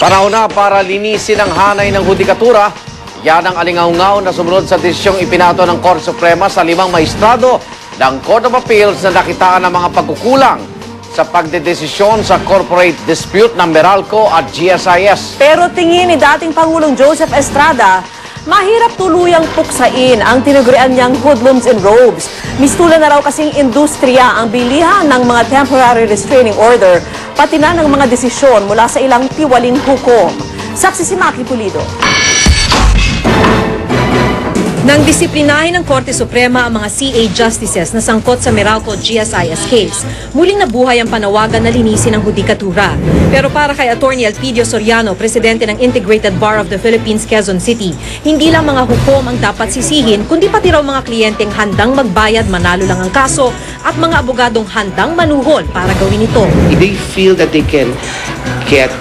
Panahon na para linisin ang hanay ng hudikatura. Yan ang alingaungaw na sumunod sa desisyong ipinato ng Korte Suprema sa 5 maestrado ng Court of Appeals na nakitaan ng mga pagkukulang sa pagdedesisyon sa corporate dispute ng Meralco at GSIS. Pero tingin ni dating Pangulong Joseph Estrada, mahirap tuluyang puksain ang tinagurian niyang hoodlums and robes. Mistula na raw kasing industriya ang bilihan ng mga temporary restraining order, pati na ng mga desisyon mula sa ilang tiwaling hukom. Saksi si Maki Pulido. Nang disiplinahin ng Korte Suprema ang mga CA Justices na sangkot sa Meralco GSIS case, muling nabuhay ang panawagan na linisin ang hudikatura. Pero para kay Attorney Elpidio Soriano, presidente ng Integrated Bar of the Philippines, Quezon City, hindi lang mga hukom ang dapat sisihin, kundi pati raw mga kliyenteng handang magbayad, manalo lang ang kaso, at mga abogadong handang manuhol para gawin ito. They feel that they can get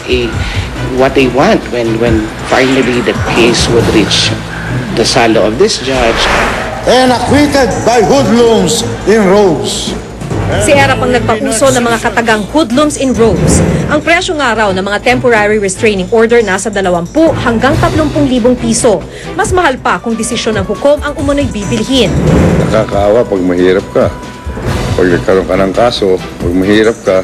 what they want when finally the case would reach the salo of this judge. And acquitted by hoodlums in robes. Si Erap ang nagpapuso ng mga katagang hoodlums in robes. Ang presyo nga raw ng mga temporary restraining order nasa 20 hanggang 30,000 piso. Mas mahal pa kung desisyon ng hukom ang umunoy bibilhin. Nakakaawa pag mahirap ka. Pag nagkaroon ka ng kaso, pag mahirap ka,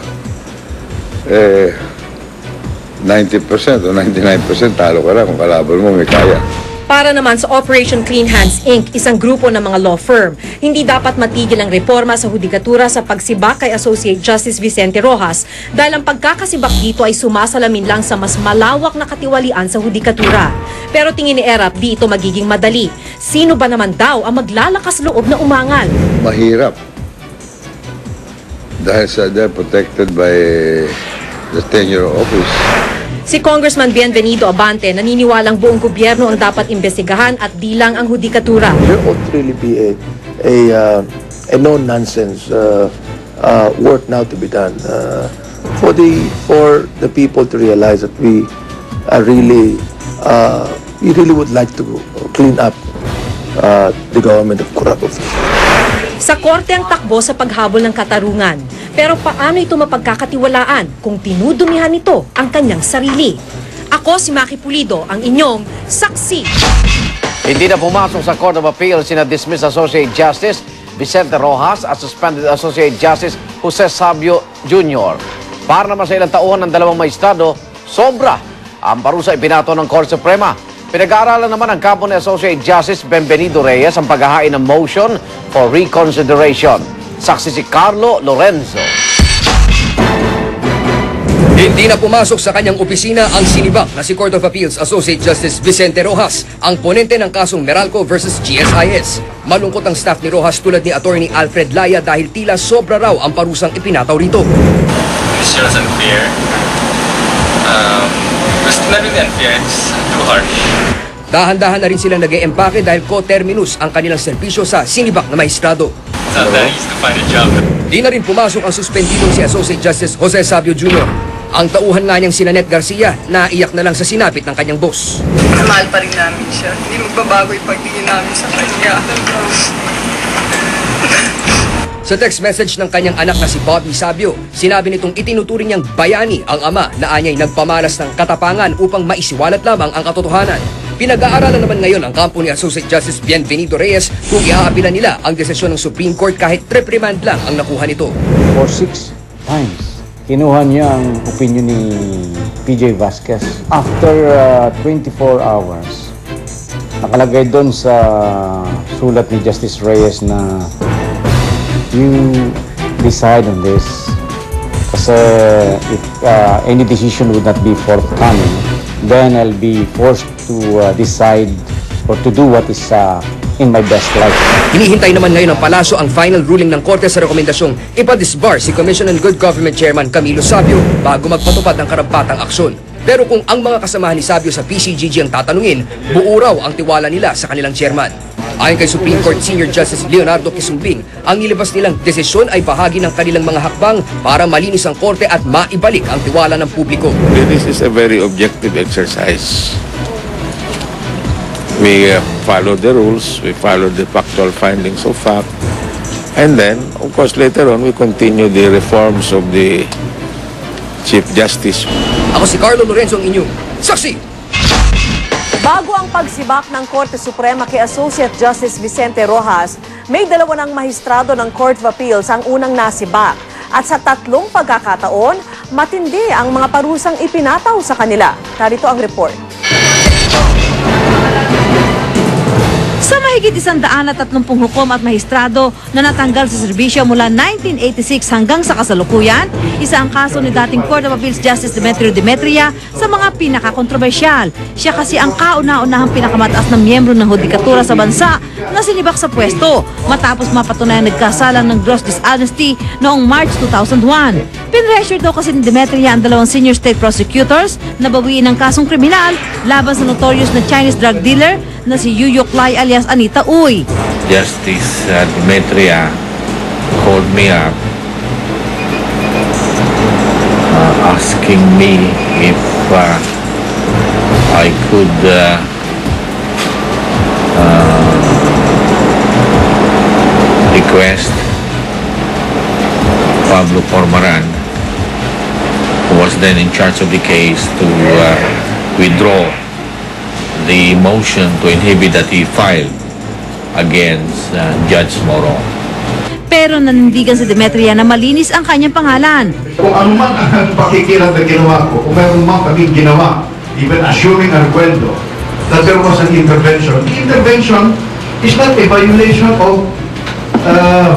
90% o 99% talo ka lang kung kalaban mo may kaya. Para naman sa Operation Clean Hands Inc., isang grupo ng mga law firm, hindi dapat matigil ang reforma sa hudikatura sa pagsibak kay Associate Justice Vicente Rojas dahil ang pagkakasibak dito ay sumasalamin lang sa mas malawak na katiwalian sa hudikatura. Pero tingin ni Erap, di ito magiging madali. Sino ba naman daw ang maglalakas loob na umangal? Mahirap. Dahil they're protected by the tenure of office. Si Congressman Bienvenido Abante naniniwalang buong gobyerno ang dapat imbestigahan at di lang ang hudikatura. There ought to really be a no-nonsense work now to be done for the people to realize that we really would like to clean up the government of corrupt officials. Sa korte ang takbo sa paghabol ng katarungan. Pero paano ito mapagkakatiwalaan kung tinudumihan nito ang kanyang sarili? Ako si Maki Pulido, ang inyong saksi. Hindi na pumasok sa Court of Appeals sina dismissed Associate Justice Vicente Rojas at suspended Associate Justice Jose Sabio Jr. Para naman sa ilang taon ng 2 maestrado, sobra ang parusa ipinato ng Korte Suprema. Pinag-aaralan naman ng kampo ni Associate Justice Bienvenido Reyes ang paghahain ng motion for reconsideration. Saksi si Carlo Lorenzo. Hindi na pumasok sa kanyang opisina ang sinibak na si Court of Appeals Associate Justice Vicente Rojas, ang ponente ng kasong Meralco versus GSIS. Malungkot ang staff ni Rojas tulad ni Attorney Alfred Laya dahil tila sobra raw ang parusang ipinataw rito. It's just unfair. It's not really unfair, it's too harsh. Dahan-dahan na rin silang nag-e-empake dahil co-terminus ang kanilang serbisyo sa sinibak na maestrado. It's not that easy to find a job. Di na rin pumasok ang suspendidong si Associate Justice Jose Sabio Jr. Ang tauhan nga niyang si Nanette Garcia, naiyak na lang sa sinapit ng kanyang boss. Mahal pa rin namin siya. Hindi magbabago yung pagtingin namin sa kanya. Sa text message ng kanyang anak na si Bobby Sabio, sinabi nitong itinuturing niyang bayani ang ama na anya'y nagpamalas ng katapangan upang maisiwalat lamang ang katotohanan. Pinag-aaralan naman ngayon ang kampo ni Associate Justice Bienvenido Reyes kung iaapilan nila ang desisyon ng Supreme Court kahit reprimand lang ang nakuha nito. For 6 times, kinuha niya ang opinion ni PJ Vasquez. After 24 hours, nakalagay doon sa sulat ni Justice Reyes na you decide on this. Kasi if any decision would not be forthcoming, then I'll be forced to decide or to do what is in my best life. Hinihintay naman ngayon ng palasyo ang final ruling ng Korte sa rekomendasyong ipa-disbar si Commission on Good Government Chairman Camilo Sabio bago magpatupad ng karampatang aksyon. Pero kung ang mga kasamahan ni Sabio sa PCGG ang tatanungin, buo raw ang tiwala nila sa kanilang chairman. Ayon kay Supreme Court Senior Justice Leonardo Quisumbing, ang nilabas nilang desisyon ay bahagi ng kanilang mga hakbang para malinis ang korte at maibalik ang tiwala ng publiko. This is a very objective exercise. We follow the rules, we follow the factual findings of fact, and then, of course, later on, we continue the reforms of the Chief Justice. Ako si Carlo Lorenzo, ang inyong Saksi! Bago ang pagsibak ng Korte Suprema kay Associate Justice Vicente Rojas, may dalawa ng mahistrado ng Court of Appeals ang unang nasibak. At sa tatlong pagkakataon, matindi ang mga parusang ipinataw sa kanila. Narito ang report. Sa mahigit 130 hukom at mahistrado na natanggal sa serbisyo mula 1986 hanggang sa kasalukuyan, isa ang kaso ni dating Court of Appeals Justice Demetrio Demetria sa mga pinakakontrobersyal. Siya kasi ang kauna-unahang pinakamataas na miyembro ng hudikatura sa bansa na sinibak sa pwesto matapos mapatunayan nagkasalang ng gross dishonesty noong March 2001. Pinressure daw kasi ni Demetria ang dalawang senior state prosecutors na bawiin ang kasong kriminal laban sa notorious na Chinese drug dealer na si Yuyok Lai alias Anita Uy. Justice Demetria called me up asking me if I could request Pablo Cormaran, who was then in charge of the case, to withdraw the motion to inhibit that he filed against Judge Moro. Pero nanindigan si Demetria na malinis ang kanyang pangalan. Kung ano man ang pakikirat na ginawa ko, kung meron man kaming ginawa, even assuming arkwento, that there was an intervention. The intervention is not a violation of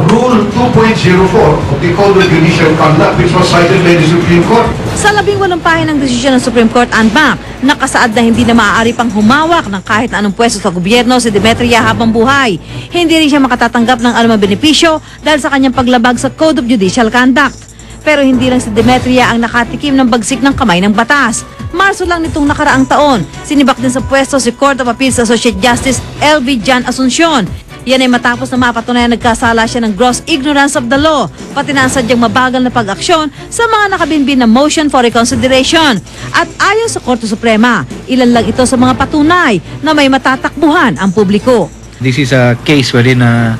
Rule 2.04 of the Code of Judicial Conduct, which was cited by the Supreme Court. Sa 18 pahinang desisyon ng Supreme Court en banc, nakasaad na hindi na maaari pang humawak ng kahit na anong pwesto sa gobyerno si Demetria habang buhay. Hindi rin siya makatatanggap ng anumang benepisyo dahil sa kanyang paglabag sa Code of Judicial Conduct. Pero hindi lang si Demetria ang nakatikim ng bagsik ng kamay ng batas. Marso lang nitong nakaraang taon, sinibak din sa pwesto si Court of Appeals Associate Justice LV Jan Asuncion. Yan ay matapos na mapatunayan nagkasala siya ng gross ignorance of the law, pati na ang sadyang mabagal na pag-aksyon sa mga nakabinbin na motion for reconsideration. At ayon sa Korte Suprema, ilan lang ito sa mga patunay na may matatakbuhan ang publiko. This is a case wherein the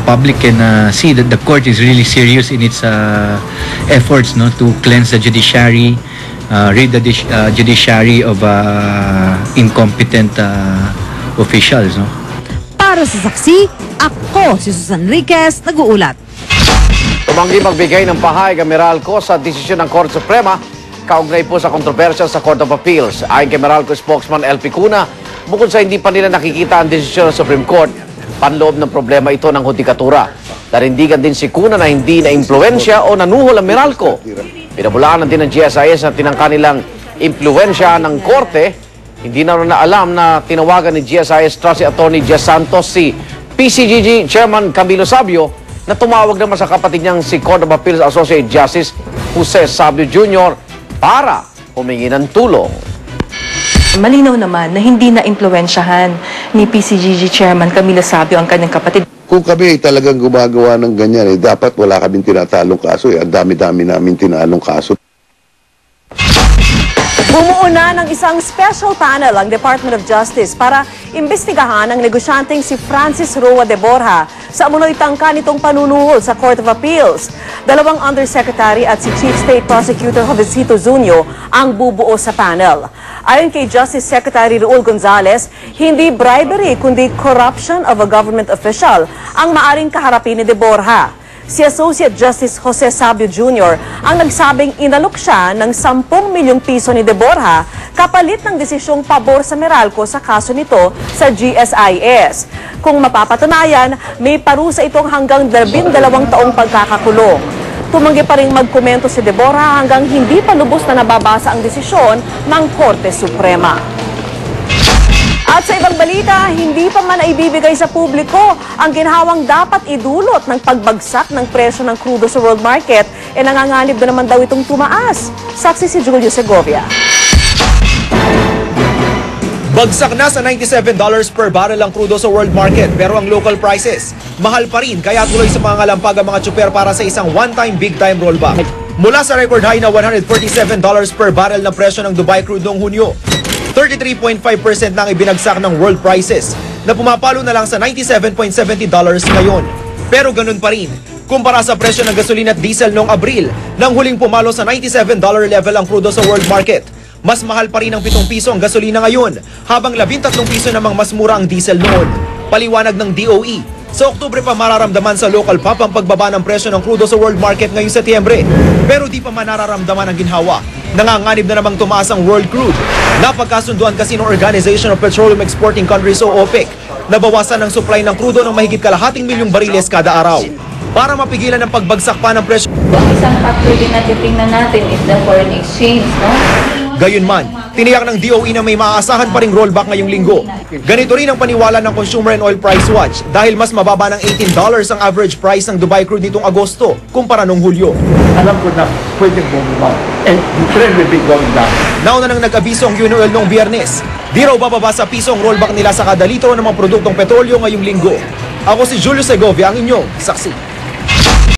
public can see that the court is really serious in its efforts to cleanse the judiciary, rid the judiciary of incompetent officials. Para sa Saksi, ako si Susan Enriquez, nag-uulat. Tumanggi magbigay ng pahayag ang Meralco sa desisyon ng Korte Suprema kaugnay po sa kontrobersya sa Court of Appeals. Ayon kay Meralco spokesman LP Cuna, bukod sa hindi pa nila nakikita ang desisyon ng Supreme Court, panloob ng problema ito ng hudikatura. Narindigan din si Cuna na hindi na-impluensya o nanuhol ang Meralco. Pinabulaan din ng GSIS na tinangka nilang impluensya ng Korte. Hindi na alam na tinawagan ni GSIS Trustee Attorney Jess Santos si PCGG Chairman Camilo Sabio na tumawag naman sa kapatid niyang si Court of Appeals Associate Justice Jose Sabio Jr. para humingi ng tulong. Malinaw naman na hindi na impluwensyahan ni PCGG Chairman Camilo Sabio ang kanyang kapatid. Kung kami ay talagang gumagawa ng ganyan, dapat wala kaming tinatalong kaso. Ang dami-dami namin tinalong kaso. Bumuo na ng isang special panel ang Department of Justice para imbestigahan ang negosyanteng si Francis Roa de Borja sa umunoy tangka nitong panunuhol sa Court of Appeals. Dalawang Undersecretary at si Chief State Prosecutor Jovesito Zunio ang bubuo sa panel. Ayon kay Justice Secretary Raul Gonzales, hindi bribery kundi corruption of a government official ang maaring kaharapin ni de Borja. Si Associate Justice Jose Sabio Jr. ang nagsabing inalok siya ng 10 milyong piso ni de Borja kapalit ng desisyong pabor sa Meralco sa kaso nito sa GSIS. Kung mapapatunayan, may parusa itong hanggang 12 taong pagkakakulong. Tumanggi pa rin magkomento si de Borja hanggang hindi pa lubos na nababasa ang desisyon ng Korte Suprema. At sa ibang balita, hindi pa man naibibigay sa publiko ang ginhawang dapat idulot ng pagbagsak ng presyo ng krudo sa world market, nanganganib na naman daw itong tumaas. Saksi si Julio Segovia. Bagsak na sa $97 per barrel ang krudo sa world market, pero ang local prices mahal pa rin, kaya tuloy sa mga ngalampag ang mga tsuper para sa isang one-time big-time rollback. Mula sa record high na $147 per barrel na presyo ng Dubai crude noong Hunyo, 33.5% na ang ibinagsak ng world prices na pumapalo na lang sa $97.70 ngayon. Pero ganun pa rin, kumpara sa presyo ng gasolina at diesel noong Abril, nang huling pumalo sa $97 level ang krudo sa world market. Mas mahal pa rin ang 7 piso ang gasolina ngayon, habang 13 piso namang mas mura ang diesel noon. Paliwanag ng DOE, sa Oktubre pa mararamdaman sa local pump ang pagbaba ng presyo ng crudo sa world market ngayong Setyembre. Pero di pa manararamdaman ang ginhawa. Nanganganib na namang tumaas ang world crude. Napagkasunduan kasi ng Organization of Petroleum Exporting Countries o OPEC na bawasan ang supply ng crudo ng mahigit 250 milyong bariles kada araw. Para mapigilan ang pagbagsak pa ng presyo. Ang isang factor din na titingnan natin is the foreign exchange, no? Gayunman, tiniyak ng DOE na may maaasahan pa ring rollback ngayong linggo. Ganito rin ang paniwala ng Consumer and Oil Price Watch dahil mas mababa ng $18 ang average price ng Dubai crude nitong Agosto kumpara nung Hulyo. Alam ko na pwedeng bumaba and the trend will be going down. Nauna nang nag-abiso ang UNOL noong Biyernes. Di raw bababa sa piso ang rollback nila sa kada litro ng mga produktong petrolyo ngayong linggo. Ako si Julio Segovia, ang inyong saksi.